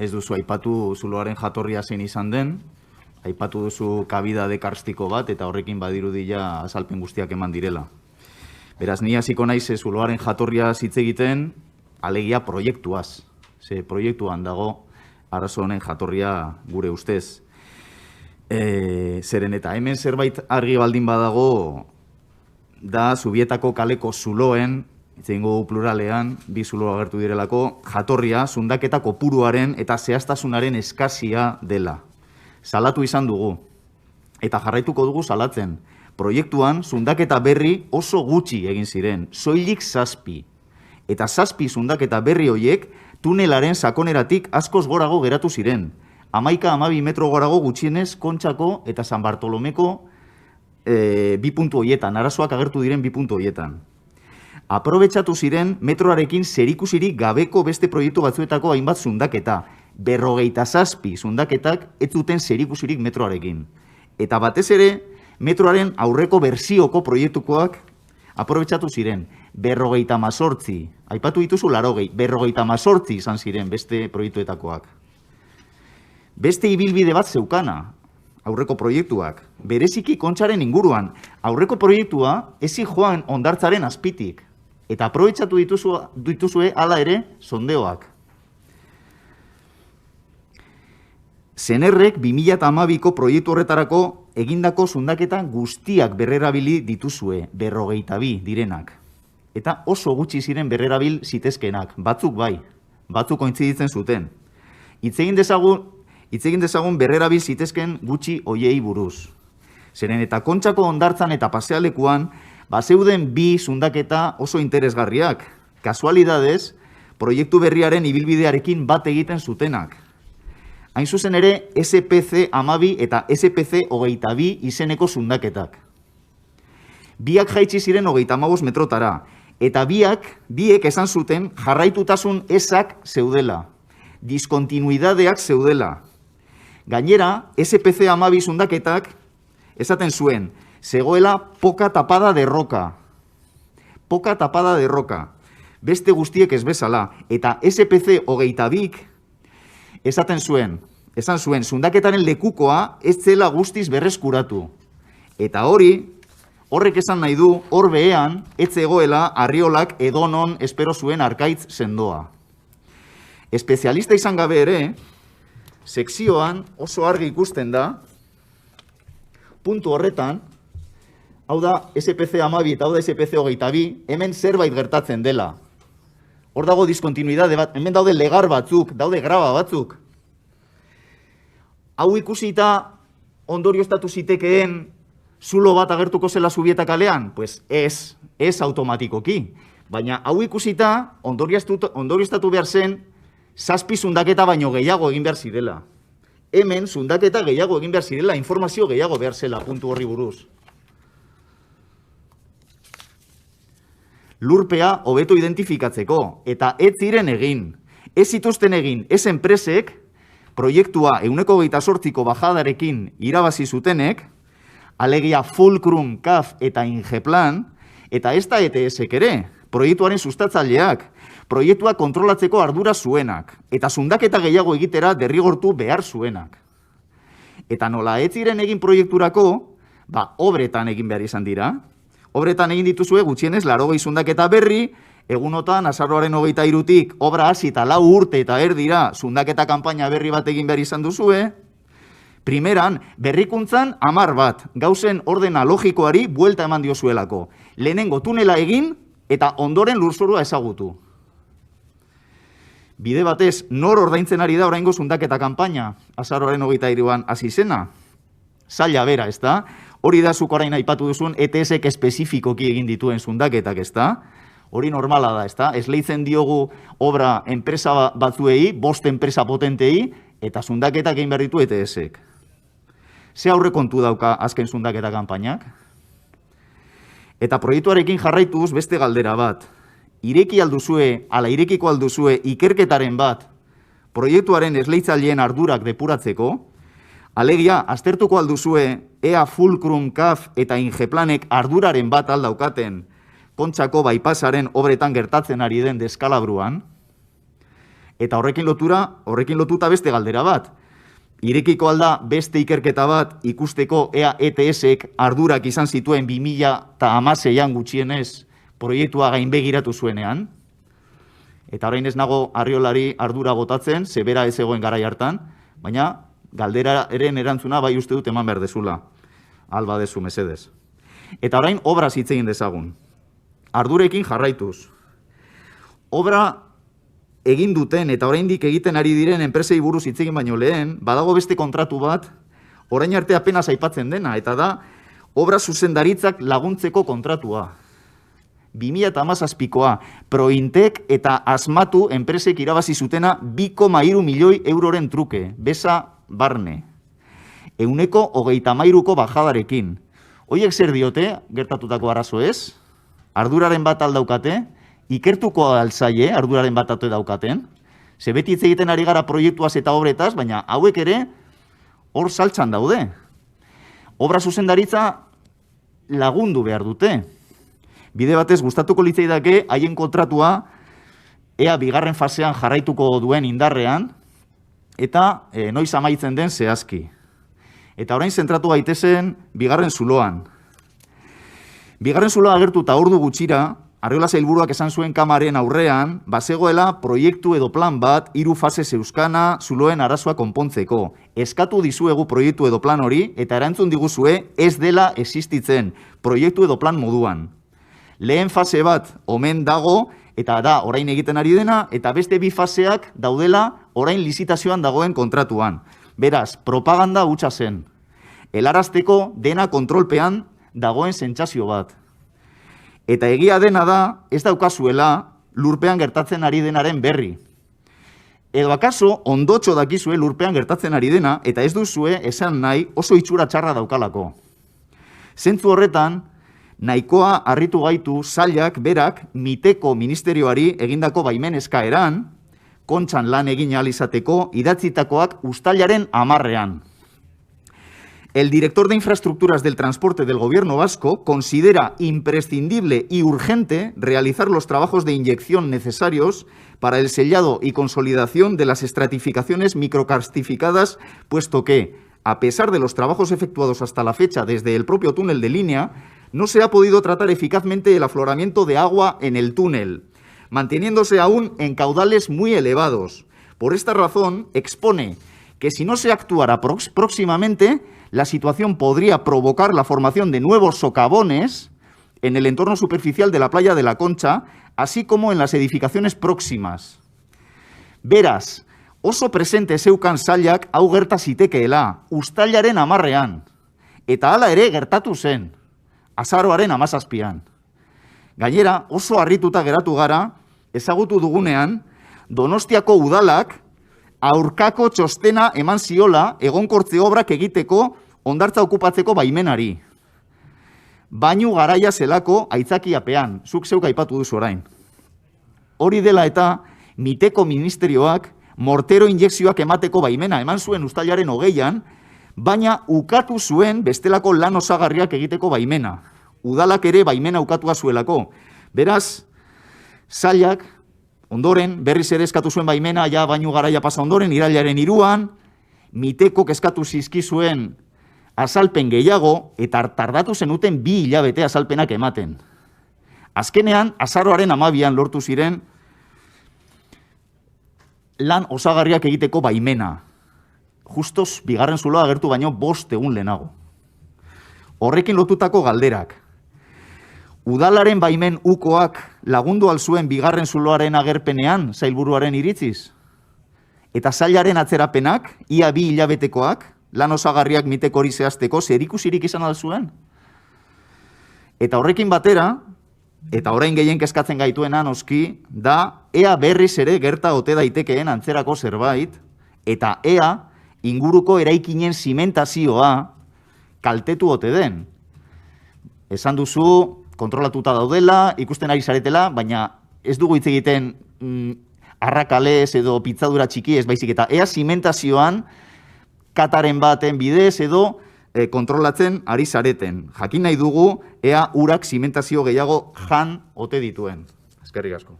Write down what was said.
ez duzu aipatu zuloaren jatorria zein izan den, aipatu duzu kabidade karstiko bat, eta horrekin badirudia azalpen guztiak eman direla. Beraz, ni hasiko naiz zuloaren jatorria hitz egiten, alegia proiektuaz. Ze proiektuan dago arazo honen jatorria gure ustez. Zeren eta hemen zerbait argi baldin badago, da Zubietako kaleko zuloen, itzengo pluralean, bi zulo agertu direlako, jatorria zundaketa kopuruaren eta zehaztasunaren eskazia dela. Salatu izan dugu, eta jarraituko dugu salatzen. Proiektuan zundaketa berri oso gutxi egin ziren, soilik 7. Eta 7 zundaketa berri hoiek tunelaren sakoneratik askoz gorago geratu ziren. 11-12 metro gorago gutxienez Kontxako eta San Bartolomeko bi puntu hoietan, arazoak agertu diren bi puntu hoietan. Aprobetxatu ziren metroarekin zerikusirik gabeko beste proiektu batzuetako hainbat zundaketa, 57 zundaketak ez zuten zerikusirik metroarekin. Eta batez ere, metroaren aurreko berzioko proiektukoak aprobetxatu ziren, 58, aipatu dituzu 80, 58 izan ziren beste proiektuetakoak. Beste ibilbide bat zeukana, aurreko proiektuak, bereziki Kontxaren inguruan, aurreko proiektua ezi joan hondartzaren azpitik, eta aprobetxatu dituzue hala ere sondeoak. Zenerrek 2012ko proiektu horretarako egindako zundaketa guztiak berrerabili dituzue, 52 direnak. Eta oso gutxi ziren berrerabil zitezkenak, batzuk bai, batzuk kointziditzen zuten. Hitz egin dezagun berrerabil zitezken gutxi hoiei buruz. Zeren eta Kontxako hondartzan eta pasealekuan, bazeuden bi zundaketa oso interesgarriak. Kasualidadez, proiektu berriaren ibilbidearekin bat egiten zutenak. Hain zuzen ere, SPC 12 eta SPC 22 izeneko zundaketak. Biak jaitsi ziren 35 metrotara, eta biek esan zuten jarraitutasun ezak zeudela, diskontinuidadeak zeudela. Gainera, SPC 12 zundaketak esaten zuen, zegoela poka tapada de roca. Poka tapada de roca. Beste guztiek ez bezala. Eta SPC 22 esan zuen, zundaketaren lekukoa ez zela guztiz berreskuratu. Eta horrek esan nahi du, hor behean, ez zegoela Arriolak edonon espero zuen arkaitz sendoa. Espezialista izan gabe ere, sekzioan oso argi ikusten da, puntu horretan, hau da SPC 12 eta hau da SPC 22, hemen zerbait gertatzen dela. Hor dago diskontinuidade bat, hemen daude legar batzuk, daude graba batzuk. Hau ikusita ondorioztatu zitekeen zulo bat agertuko zela Zubieta kalean? Pues ez automatikoki. Baina hau ikusita ondorioztatu behar zen 7 zundaketa baino gehiago egin behar zirela. Hemen zundaketa gehiago egin behar zirela, informazio gehiago behar zela puntu horri buruz. Lurpea hobeto identifikatzeko, eta ez ziren egin. Ez zituzten egin, ez enpresek, proiektua 128ko bajadarekin irabazi zutenek, alegia Fulcrum, CAF eta Ingeplan, eta ez da ETS-ek ere, proiektuaren sustatzaileak, proiektua kontrolatzeko ardura zuenak, eta zundaketa gehiago egitera derrigortu behar zuenak. Eta nola ez ziren egin proiekturako, obretan egin behar izan dira. Obretan egin dituzue gutxienez 80 zundaketa berri, egunotan azaroaren 23tik obra hasi eta 4 urte eta erdira zundaketa kanpaina berri bat egin behar izan duzue. Primeran, berrikuntzan 10 bat, gauzen ordena logikoari buelta eman diozuelako. Lehenengo tunela egin eta ondoren lurzorua ezagutu. Bide batez, nor ordaintzen ari da oraingo zundaketa kanpaina, azaroaren 23an hasi zena? Zaila bera, ez da? Hori da zuk orain aipatu duzun ETS-ek espezifikoki egin dituen zundaketak, ez da? Hori normala da, ez da? Esleitzen diogu obra enpresa batzuei, 5 enpresa potentei, eta zundaketak egin behar ditu ETS-ek. Ze aurre kontu dauka azken zundaketa kanpainak? Eta proiektuarekin jarraituz beste galdera bat. Irekiko alduzue ikerketaren bat proiektuaren esleitzaileen ardurak depuratzeko, alegia, aztertuko alduzue ea Fulcrum, CAF eta Ingeplanek arduraren bat aldaukaten Kontxako bypassaren obretan gertatzen ari den deskalabruan, Eta horrekin lotuta beste galdera bat. Irekiko alda beste ikerketa bat ikusteko ea ETS-ek ardurak izan zituen 2016an gutxienez proiektua gainbegiratu zuenean. Eta orain ez nago Arriolari ardura botatzen, zebera ez egoen garai hartan, baina galderaren erantzuna bai uste dut eman behar dezula. Alba dezu mesedez. Eta orain obraz hitz egin dezagun. Ardurekin jarraituz. Obra egin duten eta oraindik egiten ari diren enpresei buruz hitz egin baino lehen, badago beste kontratu bat, orain arte apenas aipatzen dena, eta da obra zuzendaritzak laguntzeko kontratua. 2017koa, Prointek eta Asmatu enpresek irabazi zutena 2,3 milioi euroren truke, beza barne. 133ko bajadarekin. Hoiek zer diote, gertatutako arazo ez? Arduraren bat aldaukate? Ikertuko alzaie, arduraren bat atu daukaten? Ze beti hitz egiten ari gara proiektuaz eta obretaz, baina hauek ere hor saltzan daude. Obra zuzendaritza lagundu behar dute. Bide batez gustatuko litzaidake haien kontratua ea bigarren fasean jarraituko duen indarrean eta noiz amaitzen den zehazki. Eta orain zentratu gaitezen bigarren zuloan. Bigarren zuloa agertuta ordu gutxira, Arriola sailburuak esan zuen kamaren aurrean, bazegoela proiektu edo plan bat 3 fase euskana zuloen arazoa konpontzeko. Eskatu dizuegu proiektu edo plan hori eta erantzun diguzue ez dela existitzen proiektu edo plan moduan. Lehen fase bat omen dago eta da orain egiten ari dena eta beste 2 faseak daudela orain lizitazioan dagoen kontratuan. Beraz, propaganda hutsa zen. Helarazteko dena kontrolpean dagoen sentsazio bat. Eta egia dena da, ez daukazuela lurpean gertatzen ari denaren berri. Edo akaso, ondotxo dakizue lurpean gertatzen ari dena, eta ez duzue esan nahi oso itxura txarra daukalako. Zentzu horretan, nahikoa harritu gaitu sailak berak miteko ministerioari egindako baimen eskaeran, kontxan lan egin ahal izateko idatzitakoak uztailaren 10ean. El director de Infraestructuras del Transporte del Gobierno vasco considera imprescindible y urgente realizar los trabajos de inyección necesarios para el sellado y consolidación de las estratificaciones microcarstificadas, puesto que, a pesar de los trabajos efectuados hasta la fecha desde el propio túnel de línea, no se ha podido tratar eficazmente el afloramiento de agua en el túnel, manteniéndose aún en caudales muy elevados. Por esta razón, expone que si no se actuara próximamente, la situación podría provocar la formación de nuevos socavones en el entorno superficial de la playa de la Concha, así como en las edificaciones próximas. Beraz, oso presente zeukan sailak hau gerta zitekeela, uztailaren 10ean, eta hala ere gertatu zen, azaroaren 17an. Gainera, oso harrituta geratu gara, ezagutu dugunean, Donostiako udalak aurkako txostena eman ziola egonkortze obrak egiteko hondartza okupatzeko baimenari. Bainu garaia zelako aitzakiapean, zuk zeuk aipatu duzu orain. Hori dela eta miteko ministerioak mortero injekzioak emateko baimena eman zuen uztailaren 20an, baina ukatu zuen bestelako lan osagarriak egiteko baimena. Udalak ere baimena ukatua zuelako. Beraz, sailak ondoren, berriz ere eskatu zuen baimena, ja bainu garaia pasa ondoren, irailaren 3an, mitekok eskatu zizkizuen azalpen gehiago, eta tardatu zenuten 2 hilabete azalpenak ematen. Azkenean, azaroaren 12an lortu ziren lan osagarriak egiteko baimena. Justos, bigarren zuloa agertu baino 5 egun lehenago. Horrekin lotutako galderak. Udalaren baimen ukoak lagundu alzuen bigarren zuloaren agerpenean sailburuaren iritziz? Eta sailaren atzerapenak, ia 2 hilabetekoak, lan osagarriak miteko hori zehazteko, zerikusirik izan alzuen? Eta horrekin batera, eta orain gehien kezkatzen gaituena noski, da ea berriz ere gerta ote daitekeen antzerako zerbait, eta ea inguruko eraikinen zimentazioa kaltetu ote den. Esan duzu, kontrolatuta daudela, ikusten ari zaretela, baina ez dugu hitz egiten arrakalez edo pitzadura txiki ez baizik eta ea zimentazioan kataren baten bidez edo kontrolatzen ari zareten. Jakin nahi dugu ea urak zimentazio gehiago jan ote dituen. Eskerrik asko.